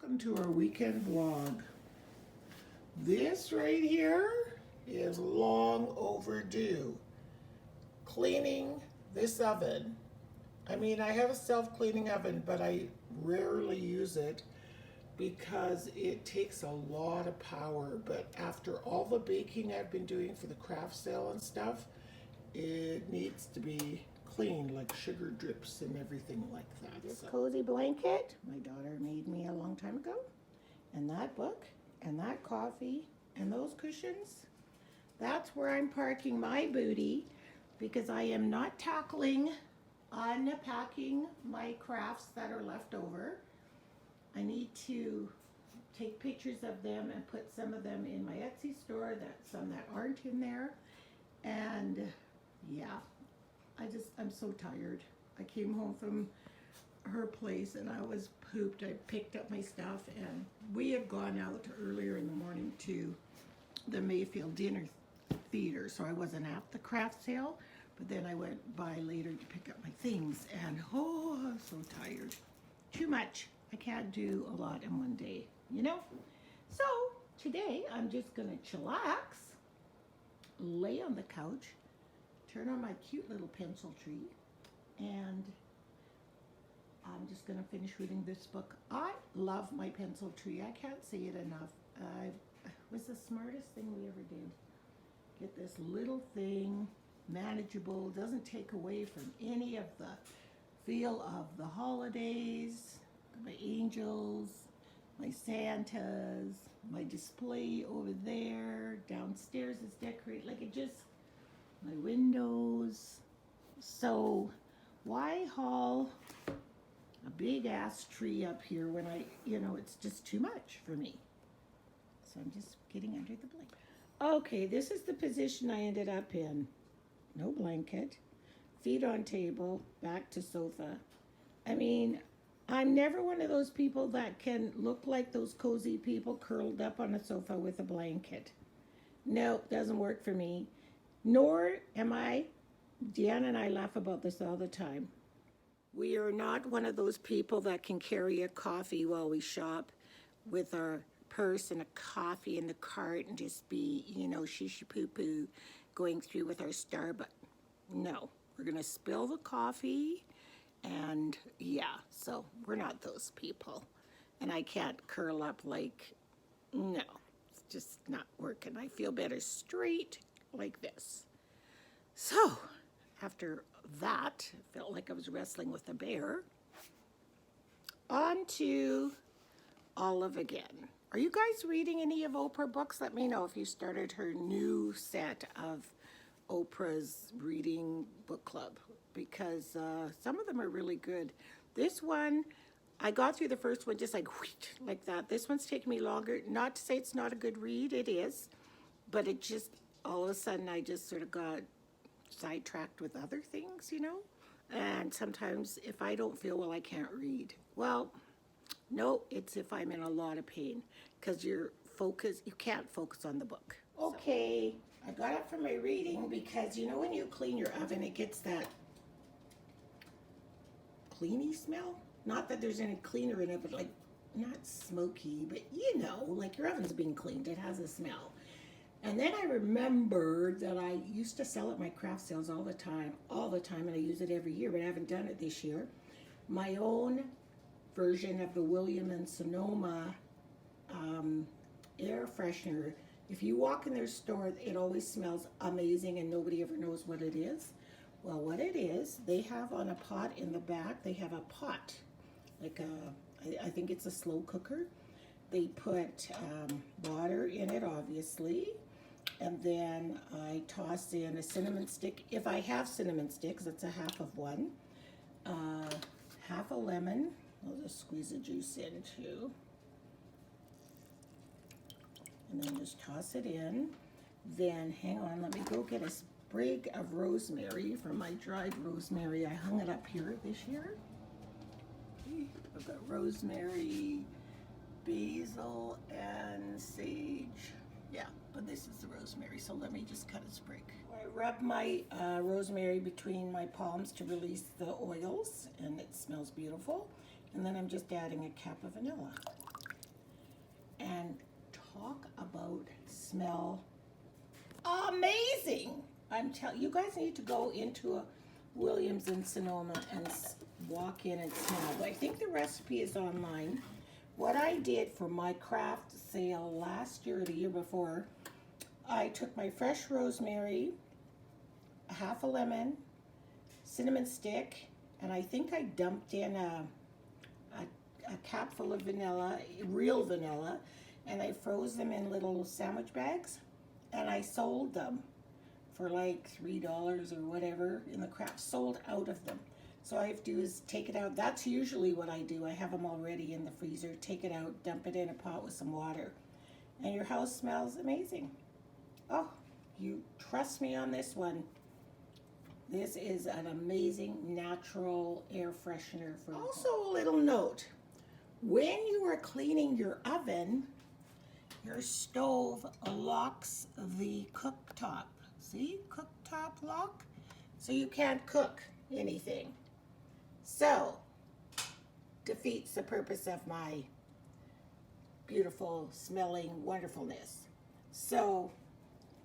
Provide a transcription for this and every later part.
Welcome to our weekend vlog. This right here is long overdue. Cleaning this oven. I mean, I have a self-cleaning oven, but I rarely use it because it takes a lot of power. But after all the baking I've been doing for the craft sale and stuff, it needs to be cleaned, like sugar drips and everything like that. This cozy blanket my daughter made me a long time ago, and that book, and that coffee, and those cushions, that's where I'm parking my booty, because I am not tackling unpacking my crafts that are left over. I need to take pictures of them and put some of them in my Etsy store, some that aren't in there, and yeah. I'm so tired. I came home from her place and I was pooped. I picked up my stuff and we had gone out earlier in the morning to the Mayfield dinner theater, so I wasn't at the craft sale, but then I went by later to pick up my things and oh, I'm so tired. Too much. I can't do a lot in one day, you know? So today I'm just gonna chillax, lay on the couch, turn on my cute little pencil tree, and I'm just going to finish reading this book. I love my pencil tree. I can't say it enough. It was the smartest thing we ever did. Get this little thing, manageable, doesn't take away from any of the feel of the holidays, my angels, my Santas, my display over there, downstairs is decorated, like it just, my windows. So why haul a big ass tree up here when it's just too much for me. So I'm just getting under the blanket. Okay, this is the position I ended up in. No blanket, feet on table, back to sofa. I mean, I'm never one of those people that can look like those cozy people curled up on a sofa with a blanket. No, doesn't work for me. Nor am I, Deanna and I laugh about this all the time. We are not one of those people that can carry a coffee while we shop with our purse and a coffee in the cart and just be, shishi poo poo going through with our Starbucks. No, we're going to spill the coffee and yeah, so we're not those people. And I can't curl up like, no, it's just not working. I feel better straight like this. So after that, I felt like I was wrestling with a bear. On to Olive again. Are you guys reading any of Oprah books? Let me know if you started her new set of Oprah's reading book club, because some of them are really good. This one, I got through the first one just like that. This one's taken me longer. Not to say it's not a good read, it is, but it just, all of a sudden I just sort of got sidetracked with other things, and sometimes if I don't feel well, I can't read. Well, no, it's if I'm in a lot of pain, because you can't focus on the book. Okay, I got up from my reading because when you clean your oven, it gets that cleany smell. Not that there's any cleaner in it, but like not smoky, but like your oven's being cleaned, it has a smell. And then I remembered that I used to sell at my craft sales all the time, and I use it every year, but I haven't done it this year. My own version of the William and Sonoma air freshener. If you walk in their store, it always smells amazing and nobody ever knows what it is. Well, what it is, they have on a pot in the back, they have a pot, like I think it's a slow cooker. They put water in it, obviously. And then I toss in a cinnamon stick. If I have cinnamon sticks, it's a half of one. Half a lemon. I'll just squeeze the juice in too. And then just toss it in. Then, hang on, let me go get a sprig of rosemary from my dried rosemary. I hung it up here this year. I've got rosemary, basil, and sage. Yeah, but this is the rosemary, so let me just cut a sprig. I rub my rosemary between my palms to release the oils, and it smells beautiful. And then I'm just adding a cup of vanilla. out, smell amazing. I'm telling you, guys need to go into a Williams in Sonoma and walk in and smell. But I think the recipe is online. What I did for my craft sale last year or the year before, I took my fresh rosemary, half a lemon, cinnamon stick, and I think I dumped in a cap full of vanilla, real vanilla, and I froze them in little sandwich bags, and I sold them for like $3 or whatever in the craft, sold out of them. So all I have to do is take it out. That's usually what I do. I have them already in the freezer. Take it out, dump it in a pot with some water, and your house smells amazing. Oh, you trust me on this one. This is an amazing natural air freshener for also a little note. When you are cleaning your oven, your stove locks the cooktop. See, cooktop lock? So you can't cook anything. So, defeats the purpose of my beautiful smelling wonderfulness. So,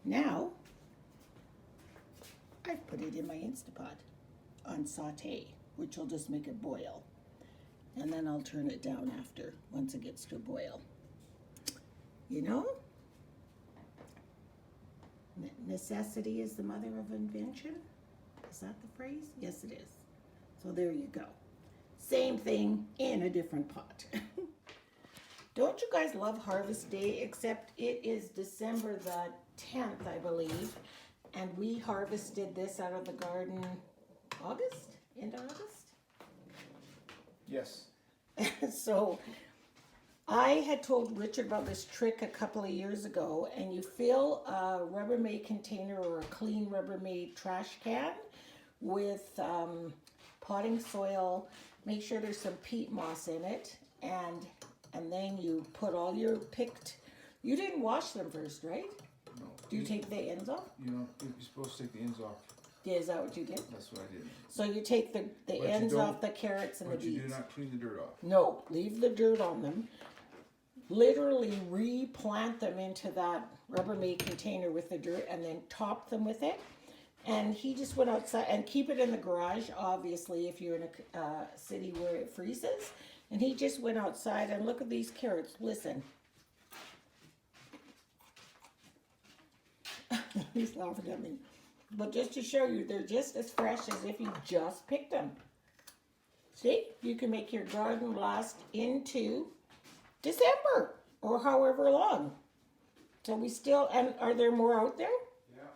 now, I've put it in my Instapot on saute, which will just make it boil. And then I'll turn it down after, once it gets to a boil. You know, necessity is the mother of invention. Is that the phrase? Yes, it is. So there you go. Same thing in a different pot. Don't you guys love Harvest Day? Except it is December the 10th, I believe. And we harvested this out of the garden August? End of August? Yes. So I had told Richard about this trick a couple of years ago, and you fill a Rubbermaid container or a clean Rubbermaid trash can with potting soil. Make sure there's some peat moss in it, and then you put all your picked. You didn't wash them first, right? No. Do you take the ends off? You know, you're supposed to take the ends off. Yeah, is that what you did? That's what I did. So you take the ends off the carrots and the But you beets. do not clean the dirt off. No, leave the dirt on them. Literally replant them into that Rubbermaid container with the dirt and then top them with it. And he just went outside, and keep it in the garage, obviously, if you're in a city where it freezes. And he just went outside, and look at these carrots. Listen. He's laughing at me. But just to show you, they're just as fresh as if you just picked them. See? You can make your garden last into December or however long. So we still, and are there more out there? Yeah.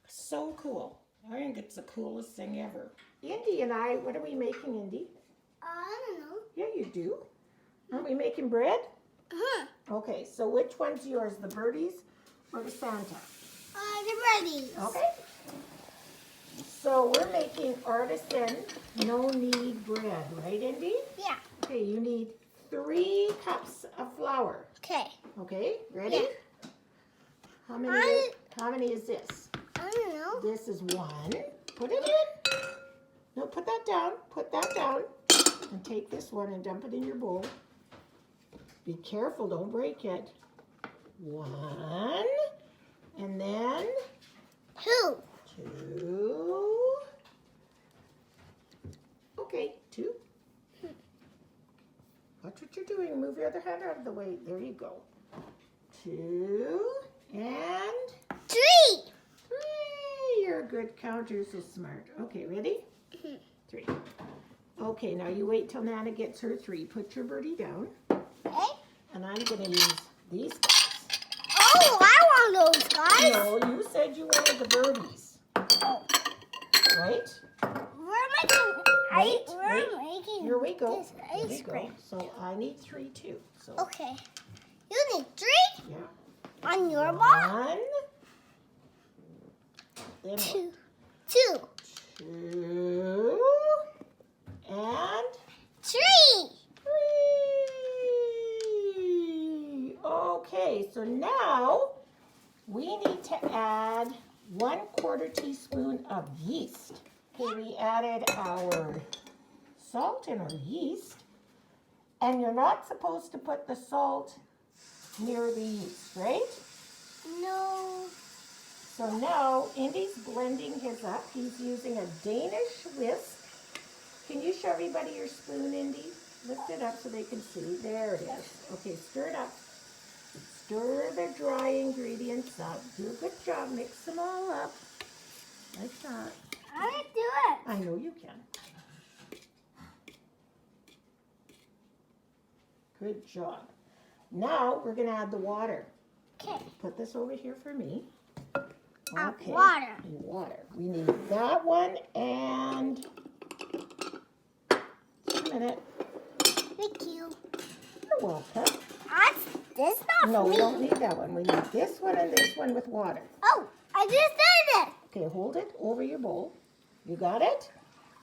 So cool. I think it's the coolest thing ever. Indy and I, what are we making, Indy? I don't know. Yeah, you do. Aren't we making bread? Uh-huh. Okay, so which one's yours, the birdies or the Santa? The Reddies. Okay. So we're making artisan, no knead bread, right, Indy? Yeah. Okay, you need 3 cups of flour. Okay. Okay, ready? Yeah. How many is this? I don't know. This is 1. Put it in. No, put that down. Put that down. And take this one and dump it in your bowl. Be careful, don't break it. 1. And then 2. 2. Okay, 2. Watch what you're doing. Move your other hand out of the way. There you go. 2 and 3. 3. You're a good counter. You're so smart. Okay, ready? 3. Okay, now you wait till Nana gets her 3. Put your birdie down. Okay. And I'm going to use these guys. Oh, I want those guys. No, you said you wanted the birdies. Oh. Right? We're making. Wait, We're wait. making. Here we go. This Here we ice go. cream. So I need 3 too. So Okay. You need 3 yeah. on your ball. 1. Then 2. 2. And 3. 3. Okay, so now we need to add 1/4 teaspoon of yeast. Okay, we added our salt and our yeast. And you're not supposed to put the salt near the yeast, right? No. So now Indy's blending his up. He's using a Danish whisk. Can you show everybody your spoon, Indy? Lift it up so they can see. There it is. Okay, stir it up. Stir the dry ingredients up. Do a good job. Mix them all up. Like that. I can do it. I know you can. Good job. Now we're going to add the water. Okay. Put this over here for me. Water. Water. We need that one and just a minute. Thank you. You're welcome. This not No, me. we don't need that one. We need this one and this one with water. Oh, I just did it. Okay, hold it over your bowl. You got it?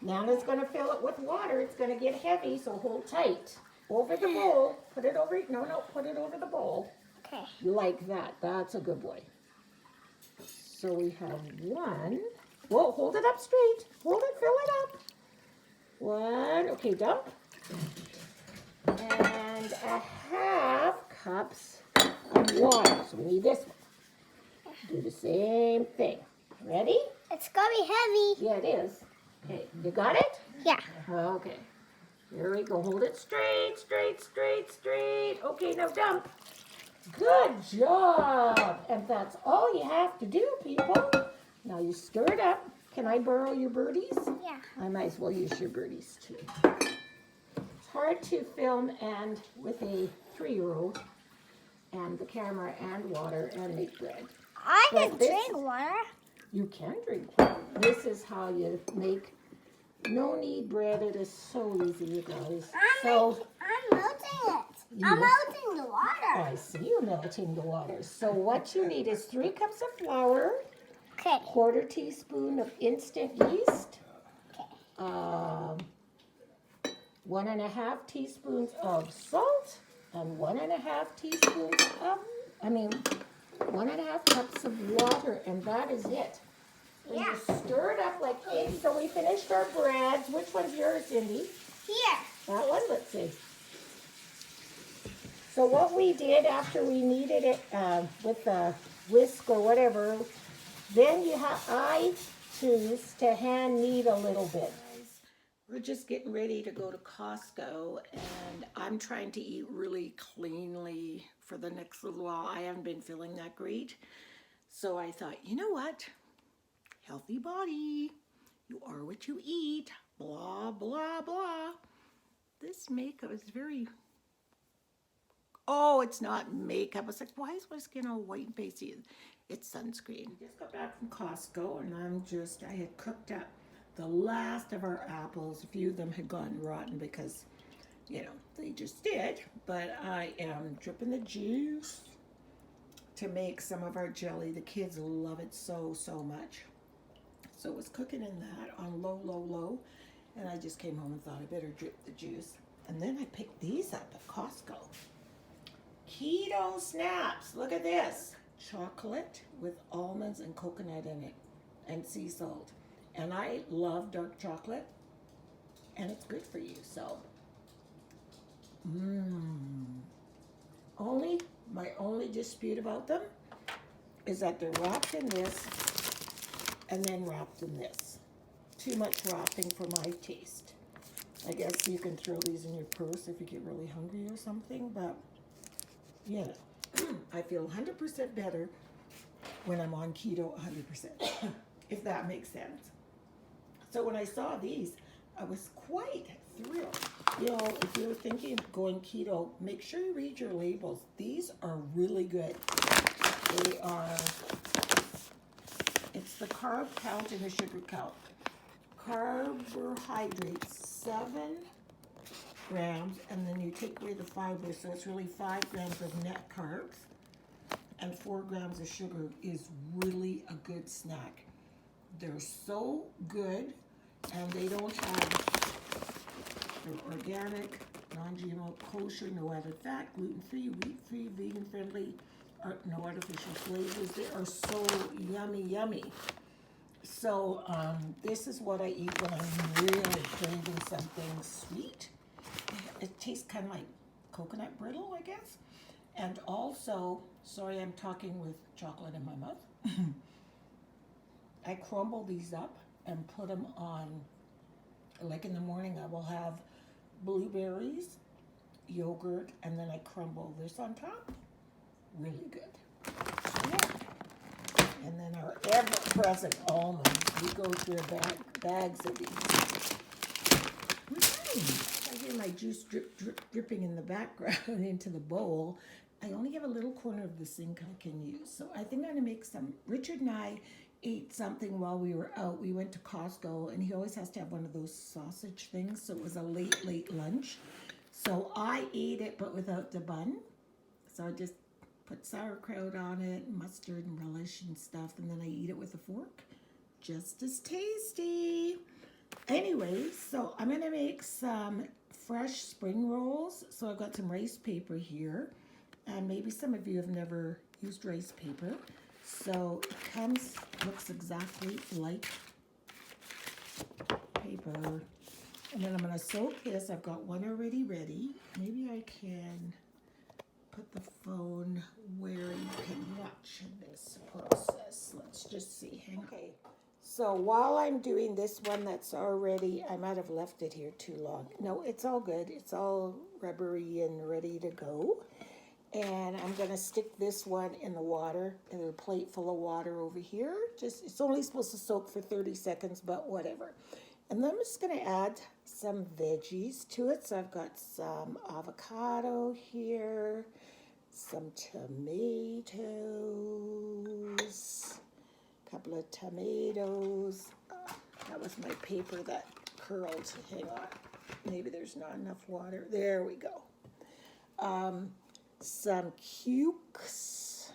Nana's going to fill it with water. It's going to get heavy, so hold tight. Over the bowl. Put it over, no, put it over the bowl. Okay. Like that. That's a good boy. So we have one. Whoa, hold it up straight. Hold it, fill it up. One, okay, dump. And a half cups of water. So we need this one. Do the same thing. Ready? It's gonna be heavy. Yeah, it is. Okay, you got it? Yeah. Okay. Here we go. Hold it straight, straight, straight, straight. Okay, now dump. Good job. And that's all you have to do, people. Now you stir it up. Can I borrow your birdies? Yeah. I might as well use your birdies too. It's hard to film and with a 3-year-old and the camera and water and make bread. I But can this- drink water. You can drink water. This is how you make no-knead bread. It is so easy, you guys. So, I'm melting it. You- I'm melting the water. I see you melting the water. So what you need is 3 cups of flour, Okay. 1/4 teaspoon of instant yeast, 1.5 teaspoons of salt, and 1.5 teaspoons of, 1.5 cups of water, and that is it. And Yeah. you stir it up like this. So we finished our breads. Which one's yours, Cindy? Here. That one, let's see. So what we did after we kneaded it with the whisk or whatever, then I choose to hand knead a little bit. We're just getting ready to go to Costco, and I'm trying to eat really cleanly for the next little while. I haven't been feeling that great. So I thought, you know what? Healthy body. You are what you eat. Blah, blah, blah. This makeup is very... Oh, it's not makeup. I was like, why is my skin all white and pasty? It's sunscreen. We just got back from Costco, and I had cooked up the last of our apples. A few of them had gone rotten because, they just did. But I am dripping the juice to make some of our jelly. The kids love it so, so much. So I was cooking in that on low, low, low. And I just came home and thought I better drip the juice. And then I picked these up at Costco. Keto snaps. Look at this. Chocolate with almonds and coconut in it and sea salt. And I love dark chocolate. And it's good for you. So, my only dispute about them is that they're wrapped in this and then wrapped in this. Too much wrapping for my taste. I guess you can throw these in your purse if you get really hungry or something, but I feel 100% better when I'm on keto 100%, if that makes sense. So when I saw these, I was quite thrilled. If you're thinking of going keto, make sure you read your labels. These are really good. It's the carb count and the sugar count. Carbohydrates, 7 grams, and then you take away the fiber, so it's really 5 grams of net carbs, and 4 grams of sugar is really a good snack. They're so good, and they're organic, non-GMO, kosher, no added fat, gluten-free, wheat-free, vegan-friendly, no artificial flavors. They are so yummy, yummy. So this is what I eat when I'm really craving something sweet. It tastes kind of like coconut brittle, I guess. And also, sorry, I'm talking with chocolate in my mouth. I crumble these up and put them on, like in the morning, I will have blueberries, yogurt, and then I crumble this on top. Really good. Yeah. And then our ever-present almonds. We go through bags of these. I hear my juice dripping in the background into the bowl. I only have a little corner of the sink I can use. So I think I'm going to make some. Richard and I ate something while we were out. We went to Costco, and he always has to have one of those sausage things. So it was a late lunch. So I ate it, but without the bun. So I just put sauerkraut on it, mustard and relish and stuff, and then I eat it with a fork. Just as tasty. Anyway, so I'm going to make some fresh spring rolls. So I've got some rice paper here. And maybe some of you have never used rice paper. So it looks exactly like paper. And then I'm going to soak this. I've got one already ready. Maybe I can put the phone where you can watch this process. Let's just see. Hang on. Okay. So while I'm doing this one that's already, I might have left it here too long. No, it's all good. It's all rubbery and ready to go. And I'm going to stick this one in the water, in a plate full of water over here. It's only supposed to soak for 30 seconds, but whatever. And then I'm just going to add some veggies to it. So I've got some avocado here, some tomatoes, a couple of tomatoes. That was my paper that curled. Hang on. Maybe there's not enough water. There we go. Some cukes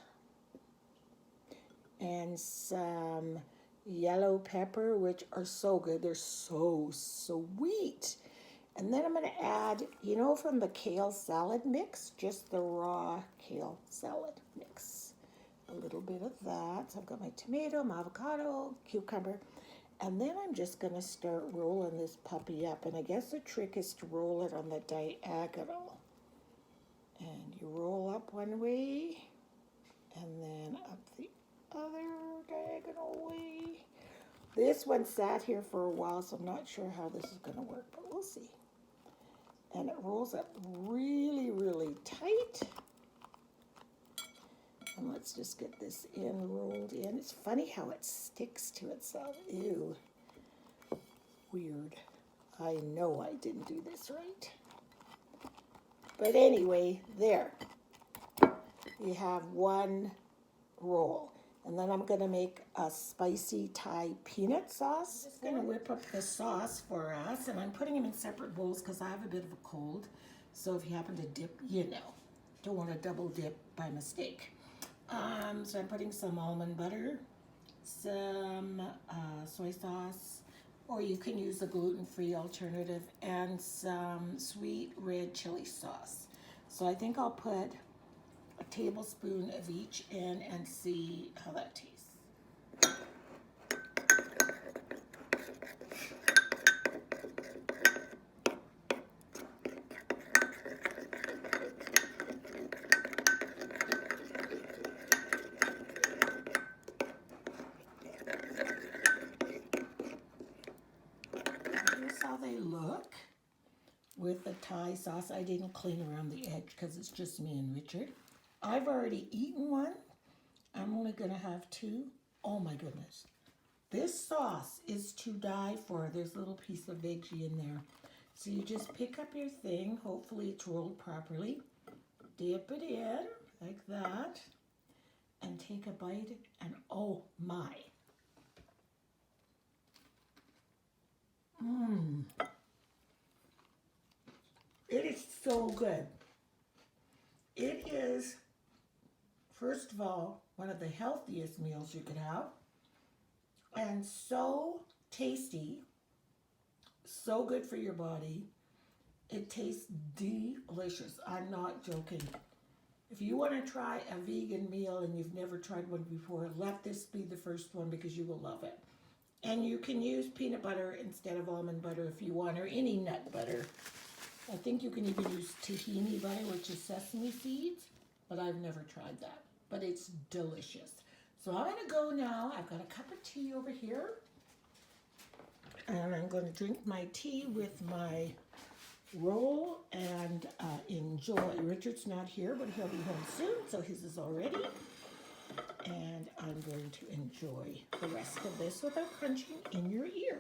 and some yellow pepper, which are so good. They're so sweet. And then I'm going to add, from the kale salad mix, just the raw kale salad mix. A little bit of that. So I've got my tomato, my avocado, cucumber. And then I'm just going to start rolling this puppy up. And I guess the trick is to roll it on the diagonal. And you roll up one way, and then up the other diagonal way. This one sat here for a while, so I'm not sure how this is going to work, but we'll see. And it rolls up really, really tight. And let's just get this rolled in. It's funny how it sticks to itself. Ew. Weird. I know I didn't do this right. But anyway, there. You have one roll. And then I'm going to make a spicy Thai peanut sauce. I'm just going to whip up the sauce for us. And I'm putting them in separate bowls because I have a bit of a cold. So if you happen to dip, don't want to double dip by mistake. So I'm putting some almond butter, some soy sauce, or you can use a gluten-free alternative, and some sweet red chili sauce. So I think I'll put a tablespoon of each in and see how that tastes. How they look with the Thai sauce. I didn't clean around the edge because it's just me and Richard. I've already eaten one. I'm only going to have two. Oh my goodness. This sauce is to die for. There's a little piece of veggie in there. So you just pick up your thing. Hopefully it's rolled properly. Dip it in like that. And take a bite. And oh my. It is so good. It is, first of all, one of the healthiest meals you could have. And so tasty. So good for your body. It tastes delicious. I'm not joking. If you want to try a vegan meal and you've never tried one before, let this be the first one because you will love it. And you can use peanut butter instead of almond butter if you want, or any nut butter. I think you can even use tahini butter, which is sesame seeds. but I've never tried that. But it's delicious. So I'm gonna go now. I've got a cup of tea over here. And I'm going to drink my tea with my roll and enjoy. Richard's not here, but he'll be home soon, so his is all ready. And I'm going to enjoy the rest of this without crunching in your ear.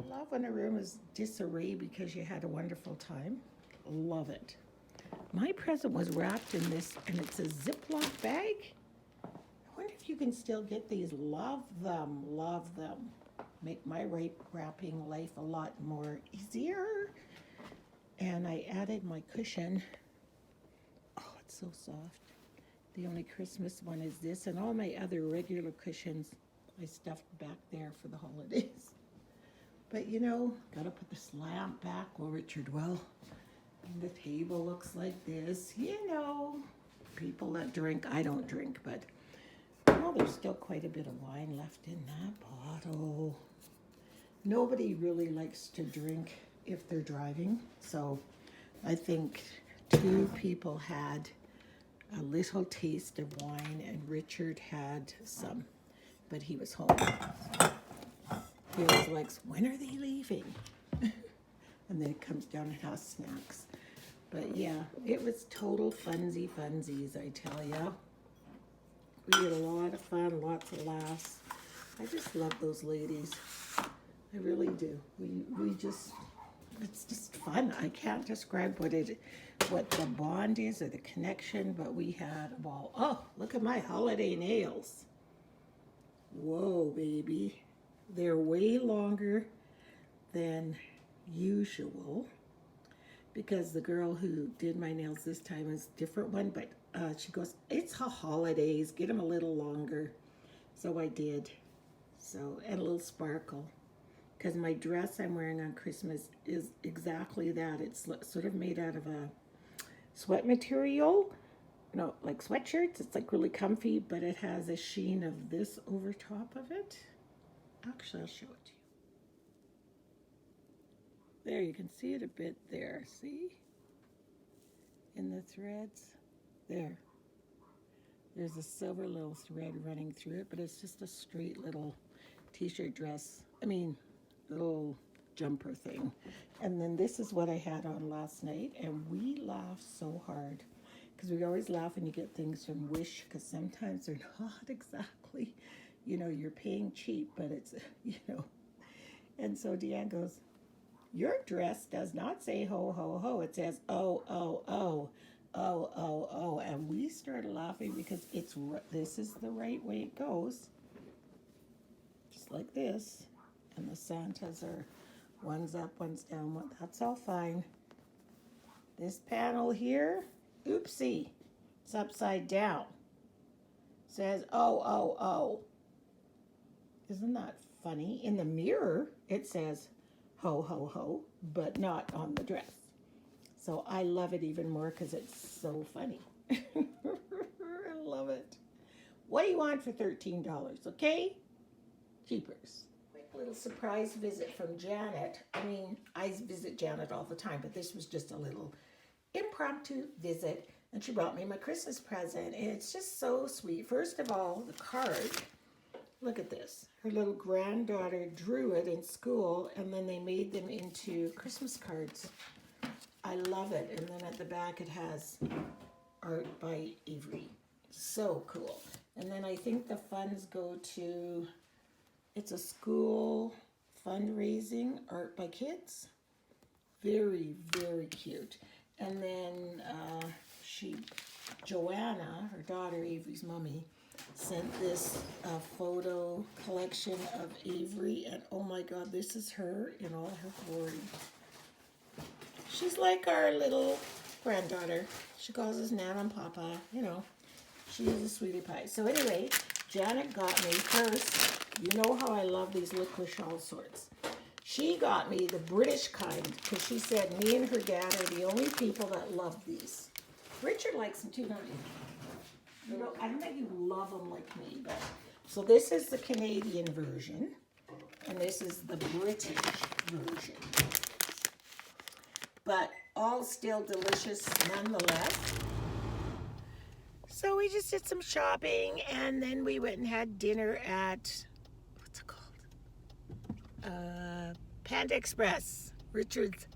Love when a room is disarray because you had a wonderful time. Love it. My present was wrapped in this, and it's a Ziploc bag. I wonder if you can still get these. Love them, love them. Make my wrapping life a lot more easier. And I added my cushion. Oh, it's so soft. The only Christmas one is this, and all my other regular cushions I stuffed back there for the holidays. But you know, gotta put this lamp back. Well, Richard, well, the table looks like this. You know, people that drink, I don't drink, but well, there's still quite a bit of wine left in that bottle. Nobody really likes to drink if they're driving, so I think 2 people had a little taste of wine, and Richard had some, but he was home. He was like, when are they leaving? And then it comes down and has snacks. But yeah, it was total funsies, I tell ya. We had a lot of fun, lots of laughs. I just love those ladies. I really do. We just, it's just fun. I can't describe what the bond is or the connection, but we had a ball. Oh, look at my holiday nails. Whoa, baby. They're way longer than usual because the girl who did my nails this time is a different one, but she goes, it's the holidays, get them a little longer. So I did. So, and a little sparkle. Because my dress I'm wearing on Christmas is exactly that. It's sort of made out of a sweat material. No, like sweatshirts. It's like really comfy, but it has a sheen of this over top of it. Actually, I'll show it to you. There, you can see it a bit there. See? In the threads. There. There's a silver little thread running through it, but it's just a straight little t-shirt dress. I mean, little jumper thing. And then this is what I had on last night, and we laughed so hard. Because we always laugh when you get things from Wish, because sometimes they're not exactly, you know, you're paying cheap, but it's, you know. And so Deanne goes, your dress does not say ho, ho, ho. It says oh, oh, oh, oh, oh, oh. And we started laughing because this is the right way it goes. Just like this. And the Santas are one's up, one's down. That's all fine. This panel here, oopsie, it's upside down. Says oh, oh, oh. Isn't that funny? In the mirror, it says ho, ho, ho, but not on the dress. So I love it even more because it's so funny. I love it. What do you want for $13, okay? Jeepers. Quick little surprise visit from Janet. I mean, I visit Janet all the time, but this was just a little impromptu visit. And she brought me my Christmas present, and it's just so sweet. First of all, the card Look at this. Her little granddaughter drew it in school, and then they made them into Christmas cards. I love it. And then at the back it has art by Avery. So cool. And then I think the funds go to, it's a school fundraising, art by kids. Very, very cute. And then Joanna, her daughter, Avery's mommy, sent this photo collection of Avery, and oh my God, this is her in all her glory. She's like our little granddaughter. She calls us Nan and Papa, you know. She is a sweetie pie. So anyway, Janet got me first. You know how I love these licorice all sorts. She got me the British kind because she said me and her dad are the only people that love these. Richard likes them too, don't you? You know, I don't think you love them like me, but so this is the Canadian version, and this is the British version. But all still delicious nonetheless. So we just did some shopping, and then we went and had dinner at, what's it called? Panda Express, Richard's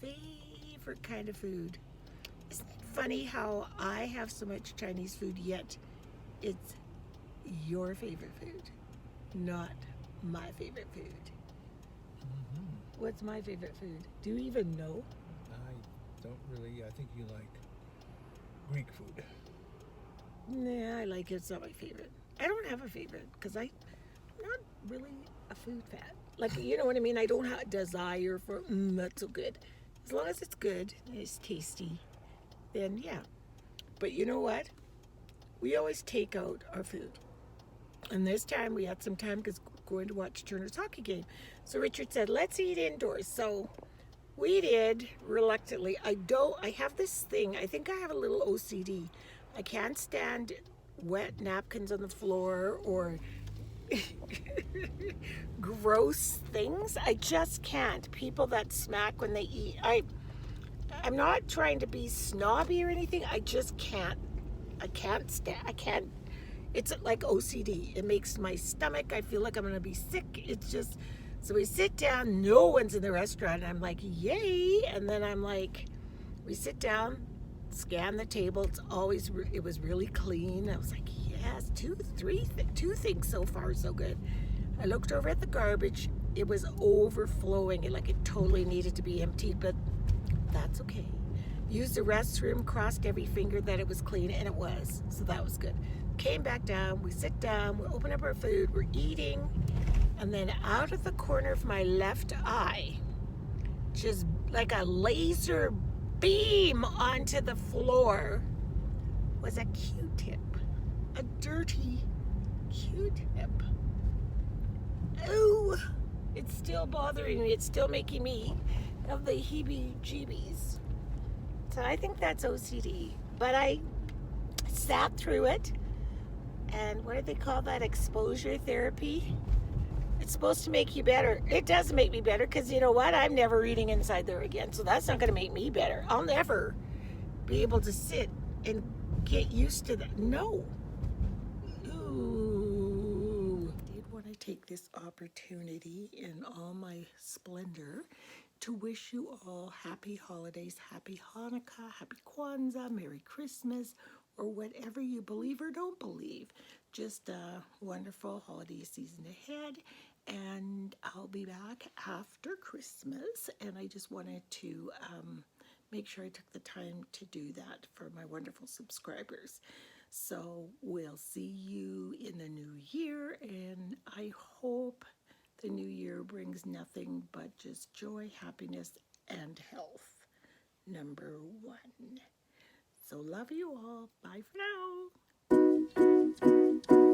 favorite kind of food. Isn't it funny how I have so much Chinese food, yet it's your favorite food, not my favorite food? Mm-hmm. What's my favorite food? Do you even know? I don't really. I think you like Greek food. Nah, I like it. It's not my favorite. I don't have a favorite because I'm not really a food fan. Like, you know what I mean? I don't have a desire for, that's so good. As long as it's good and it's tasty, then yeah. But you know what? We always take out our food. And this time we had some time because we're going to watch Turner's hockey game. So Richard said, let's eat indoors. So we did reluctantly. I have this thing. I think I have a little OCD. I can't stand wet napkins on the floor or gross things. I just can't. People that smack when they eat. I'm not trying to be snobby or anything. I just can't. I can't. It's like OCD. It makes my stomach, I feel like I'm going to be sick. It's just, so we sit down, no one's in the restaurant. And I'm like, yay. And then I'm like, we sit down, scan the table. It was really clean. I was like, yes, two things so far, so good. I looked over at the garbage. It was overflowing. It totally needed to be emptied, but that's okay. Used the restroom, crossed every finger that it was clean, and it was. So that was good. Came back down, we sit down, we open up our food, we're eating, and then out of the corner of my left eye, just like a laser beam onto the floor, was a Q-tip. A dirty Q-tip. Oh, it's still bothering me. It's still making me have the heebie-jeebies. So I think that's OCD. But I sat through it. And what do they call that? Exposure therapy? It's supposed to make you better. It doesn't make me better because you know what? I'm never eating inside there again. So that's not going to make me better. I'll never be able to sit and get used to that. No. Ooh. I did want to take this opportunity in all my splendor to wish you all happy holidays, happy Hanukkah, happy Kwanzaa, Merry Christmas, or whatever you believe or don't believe. Just a wonderful holiday season ahead, and I'll be back after Christmas, and I just wanted to make sure I took the time to do that for my wonderful subscribers. So we'll see you in the new year, and I hope the new year brings nothing but just joy, happiness, and health. Number one. So love you all. Bye for now.